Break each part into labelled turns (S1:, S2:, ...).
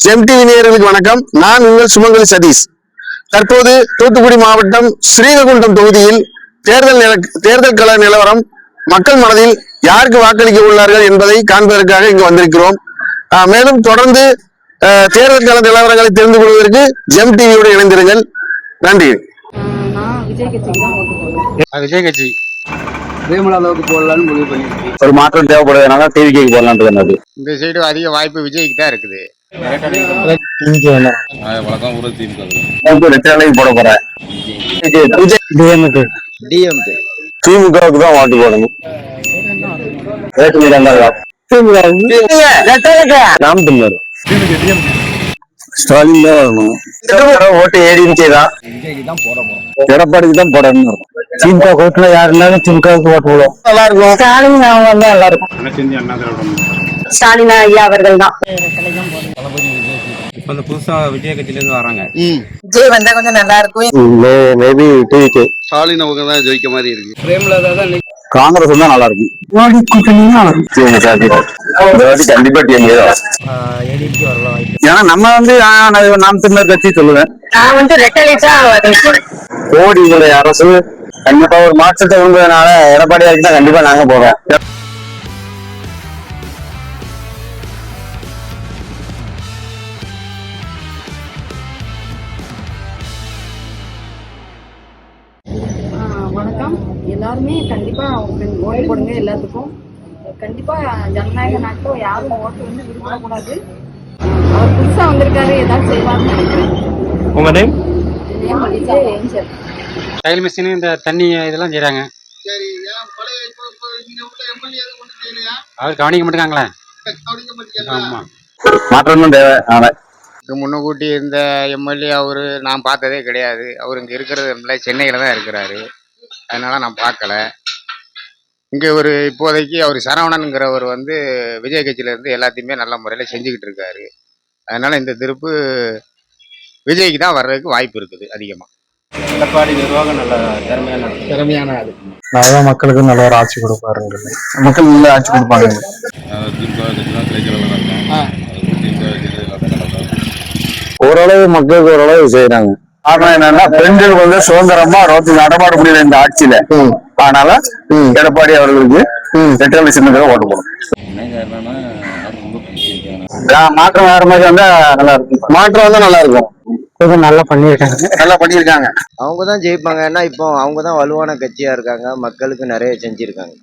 S1: GeM TV நேயர்களுக்கு வணக்கம். நான் உங்கள் சுமங்கலி சதீஷ். தற்போது தூத்துக்குடி மாவட்டம் ஸ்ரீவைகுண்டம் தொகுதியில் தேர்தல் கள நிலவரம், மக்கள் மனதில் யாருக்கு வாக்களிக்க உள்ளார்கள் என்பதை காண்பதற்காக இங்கு வந்திருக்கிறோம். மேலும் தொடர்ந்து தேர்தல் கள நிலவரங்களை தெரிந்து கொள்வதற்கு ஜெம் டிவியோடு இணைந்திருங்கள். நன்றி.
S2: விஜய் கட்சி
S3: அளவுக்கு போடலான்னு முடிவு பண்ணிருக்கு.
S1: ஒரு மாற்றம் தேவைப்படுறதுனால டிவிக்கு போடலான்றது.
S2: இந்த சைடு அதிக வாய்ப்பு விஜய்க்கு தான் இருக்குது.
S1: போட போறேன். திமுகவுக்கு தான் வாக்கு போடணும். ஸ்டாலின் தான் வரணும். ஓட்டு ஏடிஎம்கே தான், எடப்பாடிக்கு தான் போடணும். திமுக ஓட்டுல யாரு இருந்தாலும் திமுகவுக்கு ஓட்டு போடுவோம். நல்லா இருக்கும். ஸ்டாலின் அவங்க வந்தா நல்லா இருக்கும். ஸ்டாலின் ஐயா அவர்கள் தான்.
S3: இப்ப புதுசா விஜய் கட்சியில இருந்து வராங்க.
S1: விஜய் வந்தா கொஞ்சம் நல்லா இருக்கும். மேபி டிவிகே
S2: ஸ்டாலின் அவங்க தான் ஜெயிக்க மாதிரி இருக்கு.
S3: பிரேமலதா தான்
S1: காங்கிரஸ் தான் நல்லா இருக்கும். மோடி கூட்டணி கண்டிப்பா டிஎம்கே தான். ஏன்னா நம்ம வந்து நாம் தமிழர் கட்சி சொல்லுவேன். நான் வந்து மோடியுடைய அரசு கண்டிப்பா ஒரு மாற்றத்தை விரும்புவதனால எடப்பாடி வரைக்கும் தான் கண்டிப்பா நாங்க போவோம்.
S4: வணக்கம். எல்லாருமே கண்டிப்பா ஓட்டு போடுங்க. எல்லாத்துக்கும் கண்டிப்பா ஜனநாயக நாட்டில் யாரும் ஓட்டு வந்து விரும்பக்கூடாது. அவர் புதுசா வந்திருக்காரு, ஏதாவது செய்வார்னு நினைக்கிறேன்.
S3: உங்க நேம்?
S4: ஏஞ்சல்.
S2: டைல் மிஷின் இந்த தண்ணி இதெல்லாம் செய்யறாங்க. அவர் கவனிக்க மாட்டேங்காங்களே. ஆமா,
S1: மாற்றம் தான் தேவை.
S2: முன்னக்கூட்டி இருந்த எம்எல்ஏ அவரு நான் பார்த்ததே கிடையாது. அவர் இங்க இருக்கிறது சென்னையில தான் இருக்கிறாரு. அதனால நான் பார்க்கல. இங்க ஒரு இப்போதைக்கு அவர் சரவணன்கிறவர் வந்து விஜய் கட்சியில இருந்து எல்லாத்தையுமே நல்ல முறையில செஞ்சுக்கிட்டு இருக்காரு. அதனால இந்த திருப்பு விஜய்க்கு தான் வர்றதுக்கு வாய்ப்பு இருக்குது அதிகமா.
S3: எடப்பாடி நிர்வாகம் நல்ல திறமையான ஆளு.
S1: அதான் மக்களுக்கு நல்ல ஒரு ஆட்சி கொடுப்பாருங்க. மக்கள் நல்ல ஆட்சி கொடுப்பாங்க. ஓரளவு மக்களுக்கு ஓரளவு செய்யறாங்க. காரணம் என்னன்னா, பெண்கள் வந்து சுதந்திரமா ரோட்டு நடமாட முடியல இந்த ஆட்சியில. அதனால எடப்பாடி அவர்களுக்கு ரெட்டலை சின்னத்துல ஓட்டு போடும். மாற்றம் வேற மாதிரி வந்தா நல்லா இருக்கும். மாற்றம் வந்தா நல்லா இருக்கும். நல்லா பண்ணிருக்காங்க.
S5: அவங்க தான் ஜெயிப்பாங்க. ஏன்னா இப்போ அவங்க தான் வலுவான கட்சியா இருக்காங்க, மக்களுக்கு நிறைய செஞ்சிருக்காங்க.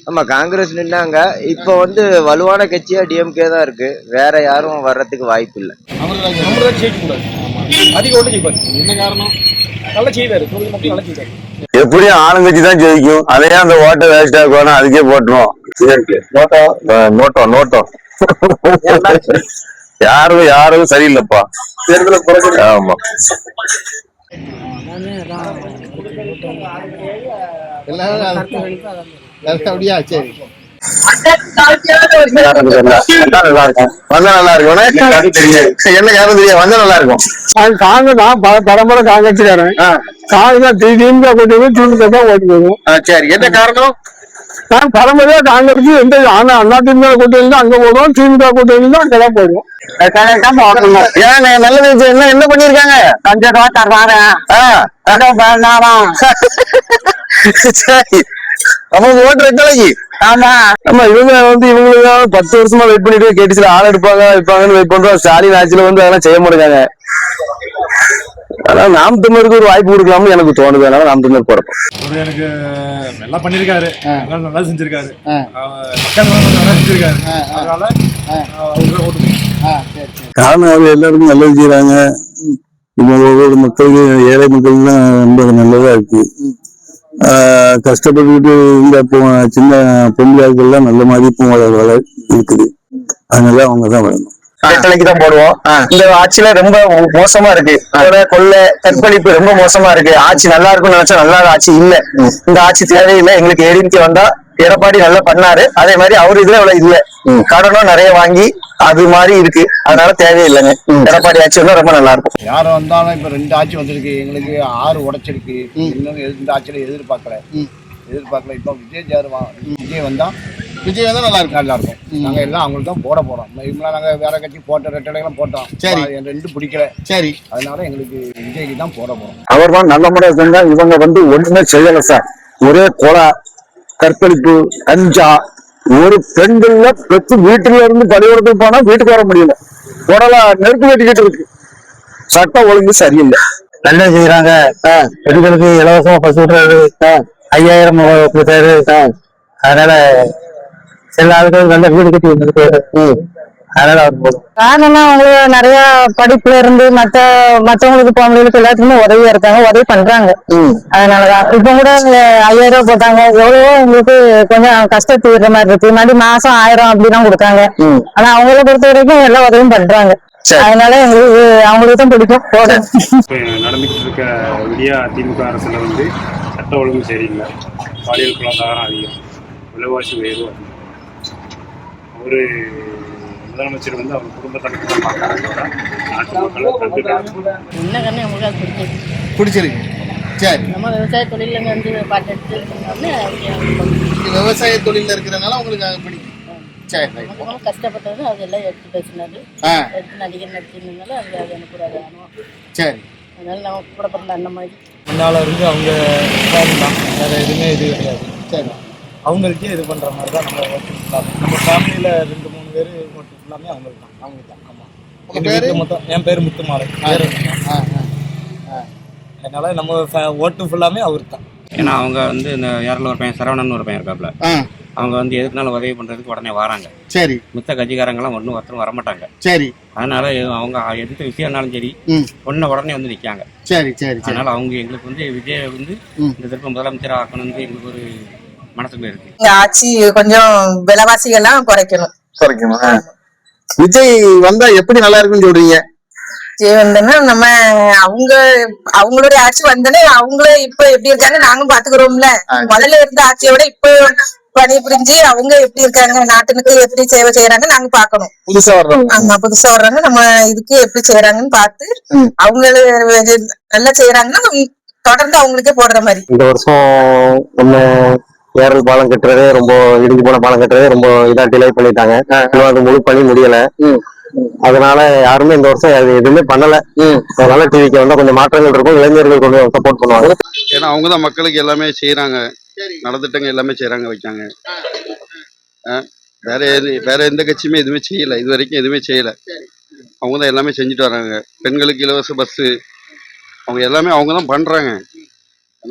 S5: ஆமா, காங்கிரஸ் நின்னாங்க. இப்போ வந்து வலுவான கட்சியா டிஎம்கே தான் இருக்கு. வேற யாரும் வர்றதுக்கு வாய்ப்பு இல்லை.
S1: எப்படியும் ஆளுங்கட்சி தான் ஜெயிக்கும். அதையே அந்த ஓட்டை வேஸ்ட் ஆகணும், அதுக்கே போட்டுருவோம். நோட்டோ யாரும் சரியில்லைப்பா. ஆமா,
S2: அப்படியா? சரி,
S1: நல்லா இருக்கும். வந்தா நல்லா இருக்கும். என்ன யாரும் தெரியாது, வந்தா நல்லா இருக்கும். பரம்பரை காங்கிரஸ்காரன். திமுக கூட்டணி திமுக தான் ஓட்டு போகும். சரி, என்ன காரணம்? நான் பரம்பரையா காங்கிரஸ் எந்த அண்ணா திமுக கூட்டணி அங்க போடுவோம், திமுக கூட்டணி தான் அங்கதான் போடுவோம். ஏங்க நல்ல விஷயம் என்ன பண்ணிருக்காங்க? சரி, அவங்க ஓட்டு ரெட்டலைக்கு. ஆமா, இவங்க வந்து இவங்களுக்கு 10 வருஷமா வெயிட் பண்ணிட்டு கேட்டுச்சுல ஆள் வைப்பாங்கன்னு வெயிட் பண்றோம். ஸ்டாலின் ஆட்சியில வந்து அதெல்லாம் செய்ய மாட்டாங்க. ஆனா நாம் தமிழருக்கு ஒரு வாய்ப்பு கொடுக்கலாம்னு எனக்கு தோணுது. அதனால நாம் தமிழர் போறோம்.
S6: எனக்கு நல்லா பண்ணிருக்காரு, நல்லா செஞ்சிருக்காரு, மக்கள் நல்லா செஞ்சிருக்காரு. அதனால
S1: காரணம் அவர் எல்லாருக்கும் நல்லது செய்யறாங்க. இப்போ ஒவ்வொரு மக்களுக்கு, ஏழை மக்களுக்குலாம் ரொம்ப நல்லதா இருக்கு. கஷ்டப்பட்டுக்கிட்டு இந்த சின்ன பெண்களுக்கெல்லாம் நல்ல மதிப்பும் இருக்குது. அதனால அவங்க தான் வரணும். ரெட்டலைக்கு தான் போடுவோம். இந்த ஆட்சியில ரொம்ப மோசமா இருக்கு. கொள்ளை கற்பழிப்பு ரொம்ப மோசமா இருக்கு. ஆட்சி நல்லா இருக்கும்னு நினைச்சா நல்லா ஆட்சி இல்ல. இந்த ஆட்சி தேவையில்லை. எங்களுக்கு ஏடிஎம்கே வந்தா எடப்பாடி நல்லா பண்ணாரு. அதே மாதிரி அவரு இதுல அவ்வளவு இல்ல, கடனும் நிறைய வாங்கி அது மாதிரி இருக்கு. அதனால தேவையில்லைங்க. எடப்பாடி ஆட்சி வந்தா ரொம்ப நல்லா இருக்கும்.
S7: யாரும் வந்தாலும் இப்ப 2 ஆட்சி வந்திருக்கு. எங்களுக்கு 6 உடைச்சிருக்கு. இன்னும் இந்த ஆட்சியில எதிர்பார்க்கல. இப்போ விஜய் வந்தா விஜய் வந்தா நல்லா இருக்கும். நாங்க எல்லாம் அவங்களுக்கு தான் போட போறோம். இவங்களா நாங்க வேற கட்சி போட்ட ரெட்டடைகளும் போட்டோம்.
S8: சரி.
S7: ரெண்டு பிடிக்கல.
S8: சரி,
S7: அதனால எங்களுக்கு விஜய்க்கு தான் போட போறோம்.
S1: அவர் தான் நல்ல முறையாக செஞ்சா. இவங்க வந்து ஒண்ணுமே செய்யல சார். ஒரே கொலை, கற்பழிப்பு, கஞ்சா. ஒரு பெண்கள்ல பெற்று வீட்டுல இருந்து பள்ளிக்கூடத்துக்கு போனா வீட்டுக்கு வர முடியல. உடலை நெருப்பு வெட்டிக்கிட்டு இருக்கு. சட்டம் ஒழுங்கு சரியில்லை.
S8: நல்லா செய்யறாங்க. பெண்களுக்கு இலவசமா பஸ் விடுறாரு. 5000 கொடுத்தாரு. அதனால எல்லா ஆளுக்கும் நல்ல வீடு கட்டி வந்துருக்கு. அதனால அவர் போதும்.
S9: காரணம்னா அவங்களுக்கு நிறைய படிப்புல இருந்து மத்தவங்களுக்கு குழந்தைகளுக்கு எல்லாத்துக்குமே உதவியா இருக்காங்க, உதவி பண்றாங்க. அதனாலதான் இப்ப கூட 5000 ரூபாய் போட்டாங்க. எவ்வளவோ உங்களுக்கு கொஞ்சம் கஷ்டம் தீர்ற மாதிரி இருக்கு. மறுபடியும் மாசம் 1000 அப்படிதான் கொடுத்தாங்க. ஆனா அவங்கள பொறுத்த வரைக்கும் எல்லா உதவியும் பண்றாங்க. அதனால எங்களுக்கு அவங்களுக்கு தான் பிடிக்கும் போட.
S6: நடந்துகிட்டு இருக்க விடியா திமுக அரசுல வந்து சட்ட ஒழுங்கு சரியில்லை. பாலியல் பொருளாதாரம் அதிகம், விலைவாசி உயர்வு அதிகம். ஒரு முதலமைச்சர் வந்து அவங்க குடும்பத்தை மட்டும் பார்க்கறாங்க, நாட்டு மக்களை கண்டுக்கிறாங்க.
S10: என்ன கண்ணு உங்களுக்கு அது
S8: பிடிச்சிருக்கு. சரி,
S10: நம்ம விவசாய தொழில வந்து பாட்டு எடுத்து
S8: விவசாய தொழில இருக்கிறதுனால உங்களுக்கு அது பிடிக்கும். சரி,
S10: கஷ்டப்பட்டது அதெல்லாம் எடுத்து பேசினாரு. எடுத்து நடிகர் நடிச்சிருந்தனால அது எனக்கு ஒரு அனுபவம்.
S8: சரி.
S10: அதனால நம்ம கூட பிறந்த அண்ணன் மாதிரி
S3: முன்னால இருந்து அவங்க தான், வேற எதுவுமே இது கிடையாது. சரி, அவங்களுக்கே இது பண்ற மாதிரி தான் நம்ம ஓட்டு ஃபுல்லாக. நம்ம ஃபேமிலியில 2-3 பேர் ஓட்டு ஃபுல்லாமே அவங்களுக்கு தான். ஆமாம். உங்க பேரு? மொத்தம் என் பேர் முத்துமாலை. அதனால நம்ம ஓட்டு ஃபுல்லாமே அவருக்கு தான். ஏன்னா அவங்க வந்து இந்த யாரில் ஒரு பையன் சரவணன் ஒரு பையன் இருக்காப்புல, அவங்க வந்து எதுக்குனாலும் உதவி பண்றதுக்கு உடனே வராங்க.
S8: சரி.
S3: மித்த கட்சிக்காரங்களாம் ஒருத்தரும் வரமாட்டாங்க.
S8: சரி.
S3: அதனால அவங்க எந்த விஷயம்னாலும் சரி உடனே வந்து நிற்காங்க.
S8: சரி சரி.
S3: அதனால அவங்க எங்களுக்கு வந்து விஜய் வந்து இந்த திருப்ப முதலமைச்சர் ஆக்கணும் எங்களுக்கு ஒரு மனசுக்குள்ள இருக்கு.
S9: ஆட்சி கொஞ்சம் விலைவாசிகள்லாம் குறைக்கணும்.
S8: விஜய் வந்தா எப்படி நல்லா இருக்குன்னு சொல்றீங்க?
S9: வந்தோன்னா நம்ம அவங்களுடைய ஆட்சி வந்தோடனே அவங்களே இப்ப எப்படி இருக்காங்க நாங்க பாத்துக்கிறோம்ல. முதல்ல இருந்த ஆட்சியை விட இப்ப பணி புரிஞ்சு அவங்க எப்படி இருக்காங்க, நாட்டுக்கு எப்படி சேவை செய்யறாங்க நாங்க பாக்கணும்.
S8: புதுசா வர்றோம்.
S9: ஆமா, புதுசா வர்றாங்க. நம்ம இதுக்கு எப்படி செய்யறாங்கன்னு பார்த்து அவங்கள நல்லா செய்யறாங்கன்னா தொடர்ந்து அவங்களுக்கே போடுற மாதிரி.
S1: இந்த வருஷம் ஒண்ணு ஏரல் பாலம் கட்டுறதே ரொம்ப இடிஞ்சு போன பாலம் கட்டுறதே ரொம்ப இதா டிலே பண்ணிட்டாங்க. அது முழு பணி முடியல. அதனால யாருமே இந்த வருஷம் எதுவுமே பண்ணல. அதனால டிவிக்கு வந்தா கொஞ்சம் மாற்றங்கள் இருக்கும். இளைஞர்கள் கொஞ்சம் சப்போர்ட் பண்ணுவாங்க.
S11: ஏன்னா அவங்கதான் மக்களுக்கு எல்லாமே செய்யறாங்க, நலத்திட்டங்கள் எல்லாமே செய்யறாங்க, வைக்காங்க. வேற எந்த கட்சியுமே எதுவுமே செய்யல, இது வரைக்கும் எதுவுமே செய்யல. அவங்கதான் எல்லாமே செஞ்சுட்டு வர்றாங்க. பெண்களுக்கு இலவச பஸ், அவங்க எல்லாமே அவங்கதான் பண்றாங்க.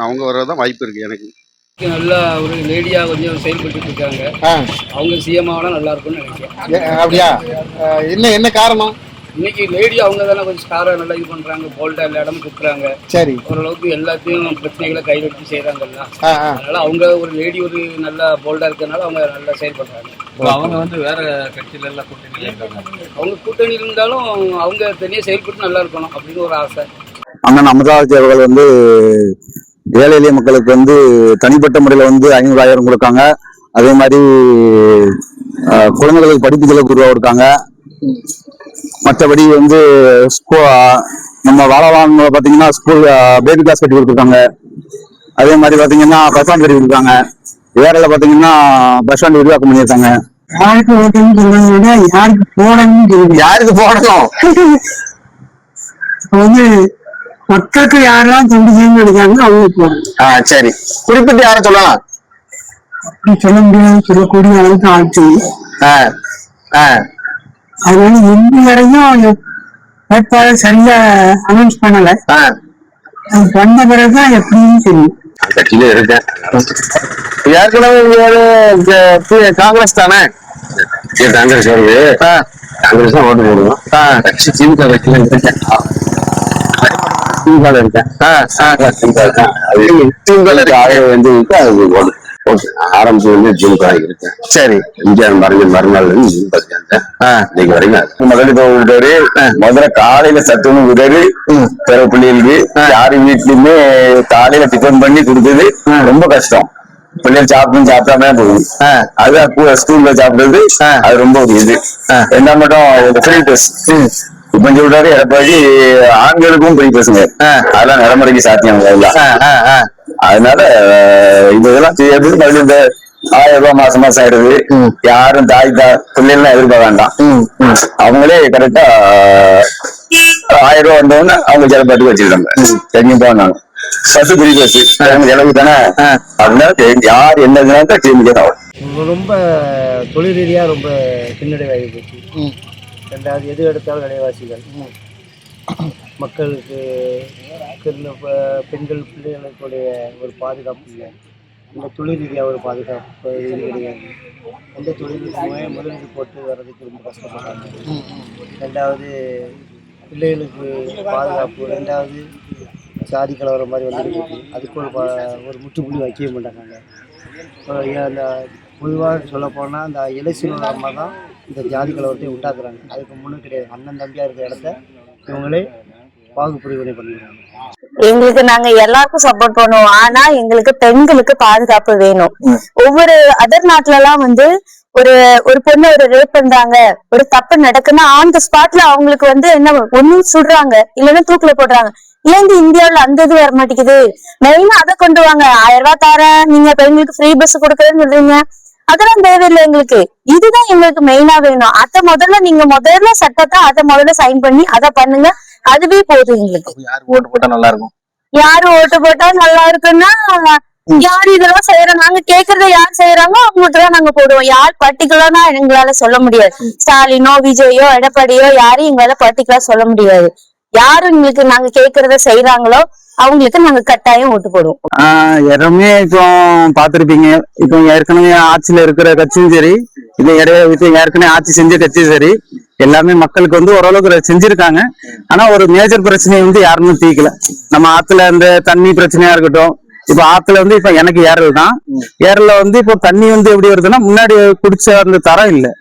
S11: அவங்க வர்றதுதான் வாய்ப்பு இருக்கு. எனக்கு
S3: நல்லா ஒரு லேடியா கொஞ்சம் செயல்பட்டு இருக்காங்க. அவங்க சிஎம் ஆனா நல்லா இருக்கும்னு நினைக்கிறேன்.
S8: அப்படியா? என்ன காரணம்?
S3: இன்னைக்கு லேடி அவங்க தானே கொஞ்சம் ஸ்டாரா நல்லா இது பண்றாங்க, போல்டா எல்லா இடமும் கொடுக்குறாங்க.
S8: சரி.
S3: ஓரளவுக்கு எல்லாத்தையும் பிரச்சனைகளை கை வச்சு செய்யறாங்கல்ல. அதனால அவங்க ஒரு லேடி ஒரு நல்லா போல்டா இருக்கிறதுனால அவங்க நல்லா செயல்படுறாங்க. அவங்க வந்து வேற கட்சியில எல்லாம் கூட்டணியில இருக்காங்க. அவங்க கூட்டணி இருந்தாலும் அவங்க தனியா செயல்பட்டு நல்லா இருக்கணும் அப்படின்னு ஒரு ஆசை.
S1: அண்ணன் அமிர்தாஜ் அவர்கள் வந்து ஏழை எளிய மக்களுக்கு வந்து தனிப்பட்ட முறையில வந்து 500,000 கொடுக்காங்க. அதே மாதிரி குழந்தைகளுக்கு படிப்பு செலவு கொடுக்காங்க. மற்றபடி வந்து நம்ம வாழலாம் பாத்தீங்கன்னா ஸ்கூல் பேபி கிளாஸ் கட்டி கொடுத்துருக்காங்க. அதே மாதிரி பாத்தீங்கன்னா பஸ் ஸ்டாண்ட் கட்டி கொடுத்துருக்காங்க. ஏரியால பாத்தீங்கன்னா பஸ் ஸ்டாண்ட் விரிவாக்கம் பண்ணியிருக்காங்க.
S9: யாருக்கு ஓட்டுன்னு சொல்றதை விட யாருக்கு போடணும்,
S8: யாருக்கு போடணும்
S9: வந்து மக்களுக்கு யாரெல்லாம் தொண்டு செய்யணும்னு நினைக்கிறாங்க அவங்க போடணும்.
S8: சரி, குறிப்பிட்டு யாரை சொல்லலாம்?
S9: அப்படி சொல்ல முடியாது, சொல்லக்கூடிய அளவுக்கு ஆட்சி. அதனால இன்னும் வரையும் வேட்பாளர் சரியா அனௌன்ஸ் பண்ணல. அது பண்ண பிறகுதான் எப்படின்னு தெரியும்.
S1: கட்சியில இருக்கேன்.
S8: ஏற்கனவே காங்கிரஸ் தானே?
S1: காங்கிரஸ் வருது. காங்கிரஸ் தான் ஓட்டு போடுவோம். கட்சி திமுக கட்சியில இருக்கேன். திமுக இருக்கேன். ஆரம்பிச்சு வந்து திமுக இருக்கேன்.
S8: சரி.
S1: இந்தியா மறுநாள் இன்னைக்கு வரைக்கும் முதல்ல காலையில சத்துணவு உதவி பிற பிள்ளைகளுக்கு யாரு வீட்லயுமே காலையில டிஃபன் பண்ணி கொடுத்தது ரொம்ப கஷ்டம். பிள்ளைகள் சாப்பிடாம போகுது. அது ஸ்கூல்ல சாப்பிடுறது அது ரொம்ப ஒரு இது. என்ன மட்டும் ஃப்ரீ பஸ் இப்ப சொல்றாரு எடப்பாடி ஆண்களுக்கும் ஃப்ரீ பஸ்ங்க. அதெல்லாம் நடைமுறைக்கு சாத்தியம். அதனால இதெல்லாம் செய்யறது இந்த ரூபாய் மாசம் ஆயிடுது. யாரும் தாய் பிள்ளைலாம் எதிர்பார்க்க வேண்டாம். அவங்களே கரெக்டா 1000 ரூபாய் வந்தோன்னு அவங்க ஜலப்பாட்டுக்கு வச்சிருக்காங்க. எங்கேயும் போனாங்க பஸ் ஃப்ரீ பஸ் இளவு தானே. அதனால யார் என்ன டிஎம்கே தான்.
S8: ரொம்ப தொழில் ரீதியா ரொம்ப பின்னடைவாகி போச்சு. ரெண்டாவது எது எடுத்தாலும் விலைவாசிகள், மக்களுக்கு பெண்கள் பிள்ளைகளுக்குடைய ஒரு பாதுகாப்பு இல்லை. இந்த தொழில் ரீதியாக ஒரு பாதுகாப்பு இது கிடையாது. எந்த தொழிலுக்குமே முதலீடு போட்டு வர்றதுக்கு ரொம்ப கஷ்டப்படுறாங்க. ரெண்டாவது பிள்ளைகளுக்கு பாதுகாப்பு, ரெண்டாவது சாதி கலவரம் மாதிரி வந்துருக்கு. அதுக்கு ஒரு முற்றுப்புள்ளி வைக்கவே மாட்டாங்க. அந்த பொதுவாக சொல்லப்போனால் அந்த எலெக்ஷன் மூலமாக தான் இந்த ஜாதி கலவரத்தை உண்டாக்குறாங்க. அதுக்கு முன்னே கிடையாது. அண்ணன் தம்பியாக இருக்கிற இடத்த இவங்களே பாகுபிரிவினை பண்ணிடுறாங்க.
S9: எங்களுக்கு நாங்க எல்லாருக்கும் சப்போர்ட் பண்ணுவோம். ஆனா எங்களுக்கு பெண்களுக்கு பாதுகாப்பு வேணும். ஒவ்வொரு அதர் நாட்டுல எல்லாம் வந்து ஒரு பொண்ணு ஒரு ரேப் பண்றாங்க, ஒரு தப்பு நடக்குன்னா ஆன் த ஸ்பாட்ல அவங்களுக்கு வந்து என்ன ஒண்ணும் சுடுறாங்க, இல்லைன்னா தூக்குல போடுறாங்க. ஏன் இந்தியாவுல அந்த இது வர மாட்டேங்குது? மெயினா அதை கொண்டு வாங்க. 1000 ரூபாய் தரேன், நீங்க பெண்களுக்கு ஃப்ரீ பஸ் கொடுக்குறேன்னு சொல்றீங்க. அதெல்லாம் தேவையில்லை எங்களுக்கு. இதுதான் எங்களுக்கு மெயினா வேணும். அதை முதல்ல சட்டத்தை அதை முதல்ல சைன் பண்ணி அதை பண்ணுங்க. அதுவே போதும் எங்களுக்கு.
S1: யாரு ஓட்டு போட்டா நல்லா இருக்கும்?
S9: யாரு ஓட்டு போட்டா நல்லா இருக்குன்னா யாரு இதெல்லாம் செய்யறோம், நாங்க கேக்குறத யார் செய்யறாங்களோ அவங்களுக்கு தான் நாங்க போடுவோம். யார் பர்டிகுலரா எங்களால சொல்ல முடியாது. ஸ்டாலினோ விஜயோ எடப்பாடியோ யாரையும் எங்களால பர்டிகுலரா சொல்ல முடியாது. யாரு எங்களுக்கு நாங்க கேக்குறத செய்யறாங்களோ அவங்களுக்கு நாங்க கட்டாயம் ஓட்டு போடுவோம்.
S1: எல்லாமே இப்போ பாத்திருப்பீங்க. இப்போ ஏற்கனவே ஆட்சியில இருக்கிற கட்சியும் சரி, இது இடையே ஏற்கனவே ஆட்சி செஞ்ச கட்சியும் சரி, எல்லாமே மக்களுக்கு வந்து ஓரளவுக்கு செஞ்சிருக்காங்க. ஆனா ஒரு மேஜர் பிரச்சனையை வந்து யாருமே தீர்க்கல. நம்ம ஆத்துல இந்த தண்ணி பிரச்சனையா இருக்கட்டும். இப்ப ஆத்துல வந்து இப்ப எனக்கு ஏரல் தான். ஏரல்ல வந்து இப்போ தண்ணி வந்து எப்படி வருதுன்னா, முன்னாடி குடிச்ச அந்த தரம் இல்லை.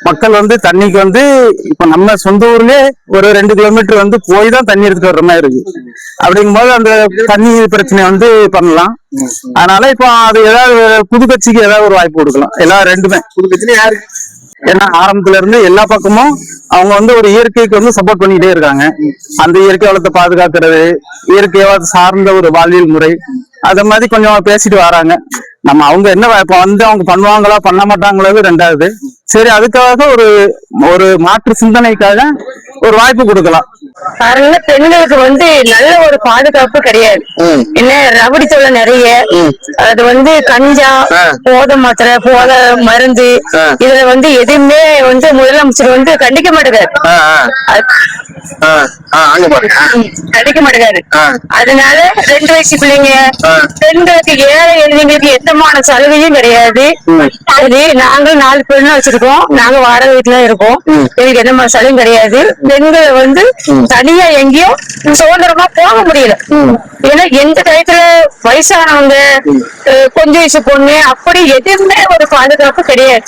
S1: மக்கள் வந்து தண்ணிக்கு வந்து இப்ப நம்ம சொந்த ஊர்லயே ஒரு 2 கிலோமீட்டர் வந்து போய் தான் தண்ணி எடுத்துட்டு வர்ற மாதிரி இருக்கு. அப்படிங்கும்போது அந்த தண்ணி பிரச்சனையை வந்து பண்ணலாம். அதனால இப்போ அது ஏதாவது புது கட்சிக்கு ஏதாவது ஒரு வாய்ப்பு கொடுக்கலாம். எல்லாம் ரெண்டுமே புது கட்சியில யாரு, ஏன்னா ஆரம்பத்துல இருந்து எல்லா பக்கமும் அவங்க வந்து ஒரு இயற்கைக்கு வந்து சப்போர்ட் பண்ணிக்கிட்டே இருக்காங்க. அந்த இயற்கை வளத்தை பாதுகாக்கிறது, இயற்கையை சார்ந்த ஒரு வாழ்வியல் முறை, அத மாதிரி கொஞ்சம் பேசிட்டு வராங்க. நம்ம அவங்க என்ன இப்ப வந்து அவங்க பண்ணுவாங்களா பண்ண மாட்டாங்களோ ரெண்டாவது. சரி, அதுக்காக ஒரு மாற்று சிந்தனைக்காக ஒரு வாய்ப்பு கொடுக்கலாம்.
S9: அதனால பெண்களுக்கு வந்து நல்ல ஒரு பாதுகாப்பு கிடையாது. என்ன ரவுடி தொல்லை நிறைய. அது வந்து கஞ்சா, போதை மாத்திரை, போதை மருந்து, இதுல வந்து எதுவுமே வந்து முதலமைச்சர் வந்து கண்டிக்க மாட்டேங்காரு. கண்டிக்க மாட்டேங்காரு. அதனால 2 வயசு பிள்ளைங்க, பெண்களுக்கு ஏழை எளிமைக்கு எந்தமான சலுகையும் கிடையாது. சரி, நாங்களும் 4 பெண்ணு வச்சிருக்கோம். நாங்க வாடகை வீட்டுல இருக்கோம். எங்களுக்கு எந்த மாதிரி சலுகையும் கிடையாது. பெண்களை வந்து தனியா எங்கேயும் சுதந்திரமா போக முடியல. ஏன்னா எந்த டயத்துல வயசானவங்க, கொஞ்சம் வயசு பொண்ணு, அப்படி எதுவுமே ஒரு பாதுகாப்பு கிடையாது.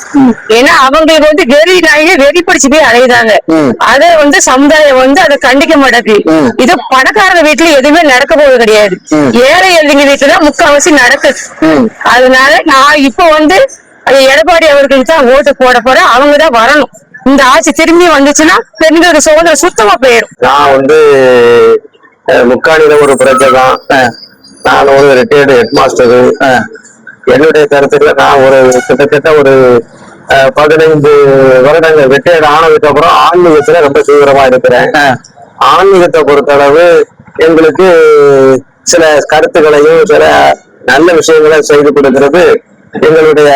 S9: ஏன்னா அவங்களுக்கு வந்து வெறி பிடிச்சு போய் அலையுதாங்க. அதை வந்து சமுதாயம் வந்து அதை கண்டிக்க மாட்டேங்குது. இது பணக்காரங்க வீட்டுல எதுவுமே நடக்க போவது கிடையாது. ஏழை எளிங்க வீட்டுலதான் முக்கால்வாசி நடக்குது. அதனால நான் இப்ப வந்து எடப்பாடி அவர்களுக்கு தான் ஓட்டு போட போறேன். அவங்கதான் வரணும். இந்த ஆட்சி திரும்பி வந்துச்சுன்னா பெண்களுக்கு சுதந்திரம் சுத்தமா போயிடும்.
S1: நான் வந்து முக்காணியில ஒரு பிரச்சனை தான். நான் ஒரு ரிட்டையர்டு ஹெட் மாஸ்டர். என்னுடைய கருத்துல நான் கிட்டத்தட்ட ஒரு 15 வருடங்கள் ரிட்டையர்டு ஆனதுக்கு அப்புறம் ஆன்மீகத்துல ரொம்ப தீவிரமா இருக்கிறேன். ஆன்மீகத்தை பொறுத்தளவு எங்களுக்கு சில கருத்துக்களையும் சில நல்ல விஷயங்களை செய்து கொடுக்கிறது எங்களுடைய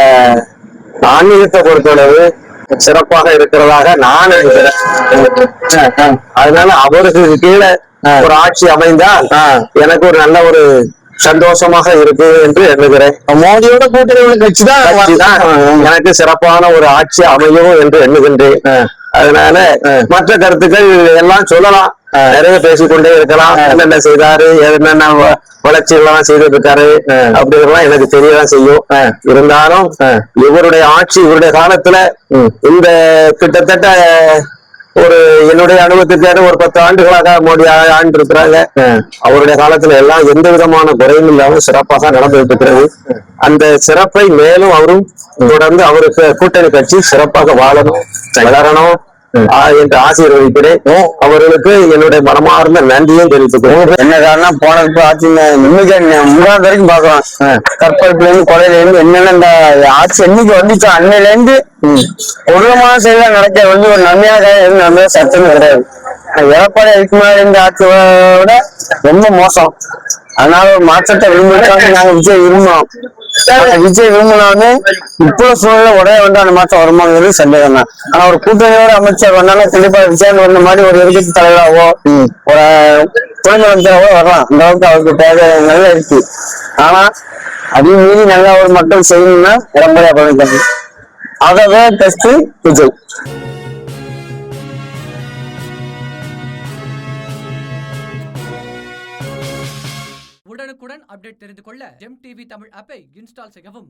S1: ஆன்மீகத்தை பொறுத்தளவு சிறப்பாக இருக்கிறதாக நான் நினைக்கிறேன். அதனால அவருக்கு கீழே ஒரு ஆட்சி அமைந்தால் எனக்கு ஒரு நல்ல ஒரு சந்தோஷமாக இருக்கு என்று எண்ணுகிறேன். மோடியோட கூட்டணி கட்சி தான் எனக்கு சிறப்பான ஒரு ஆட்சி அமையும் என்று எண்ணுகின்றேன். அதனால மற்ற கருத்துக்கள் எல்லாம் சொல்லலாம், நிறைய பேசிக்கொண்டே இருக்கலாம். என்னென்ன செய்தாரு, என்னென்ன வளர்ச்சிகள்லாம் செய்துட்டு இருக்காரு அப்படிங்கறதெல்லாம் எனக்கு தெரியதான் செய்யும். இருந்தாலும் இவருடைய ஆட்சி, இவருடைய காலத்துல இந்த கிட்டத்தட்ட என்னுடைய அனுபவத்துக்கு ஒரு 10 ஆண்டுகளாக மோடி ஆண்டு இருக்கிறாங்க. அவருடைய காலத்துல எல்லாம் எந்த விதமான குறையும் இல்லாமல் சிறப்பாக நடந்துட்டு இருக்கிறது. அந்த சிறப்பை மேலும் அவரும் தொடர்ந்து அவருக்கு கூட்டணி கட்சி சிறப்பாக வாழணும், வளரணும். என்று ஆசீர்வதிக்கிறேன். அவர்களுக்கு என்னுடைய மனமார்ந்த நன்றியும் தெரிவித்துக்கிறேன். என்ன காரணம், போனதுக்கு ஆட்சி நிம்மதியா மூணாவது வரைக்கும் பாக்குறோம். கற்பழிப்புல இருந்து கொலையில இருந்து என்னென்ன இந்த ஆட்சி என்னைக்கு வந்துச்சோ அன்னையில இருந்து கொடூரமான செயலாம் நடக்க வந்து ஒரு நன்மையாக எதுவும் நன்மையா சத்தமே கிடையாது. எடப்பாடி அதுக்கு முன்னாடி இந்த ஆட்சியோட ரொம்ப மோசம். அதனால ஒரு மாற்றத்தை விரும்பி நாங்க விஜய் விரும்புறோம். விஜய் விரும்பினாலுமே இப்போ சூழ்நிலை உடனே வந்து அந்த மாற்றம் வருமானது சந்தேகம் தான். ஆனா ஒரு கூட்டணியோட அமைச்சர் வந்தாலும் கண்டிப்பா விஜய் வந்த மாதிரி ஒரு எதிர்கட்சி தலைவராகவோ ஒரு துணை முதலமைச்சராகவோ வரலாம். அந்த அளவுக்கு அவருக்கு தேவை நல்லா இருக்கு. ஆனா அதையும் மீறி நல்லா ஒரு மக்கள் செய்யணும்னா எடப்பாடி பழனிசாமி. அதவே டெஸ்ட் விஜய்.
S12: உடனுக்குடன் அப்டேட் தெரிந்து கொள்ள ஜெம் டிவி தமிழ் ஆப்பை இன்ஸ்டால் செய்யவும்.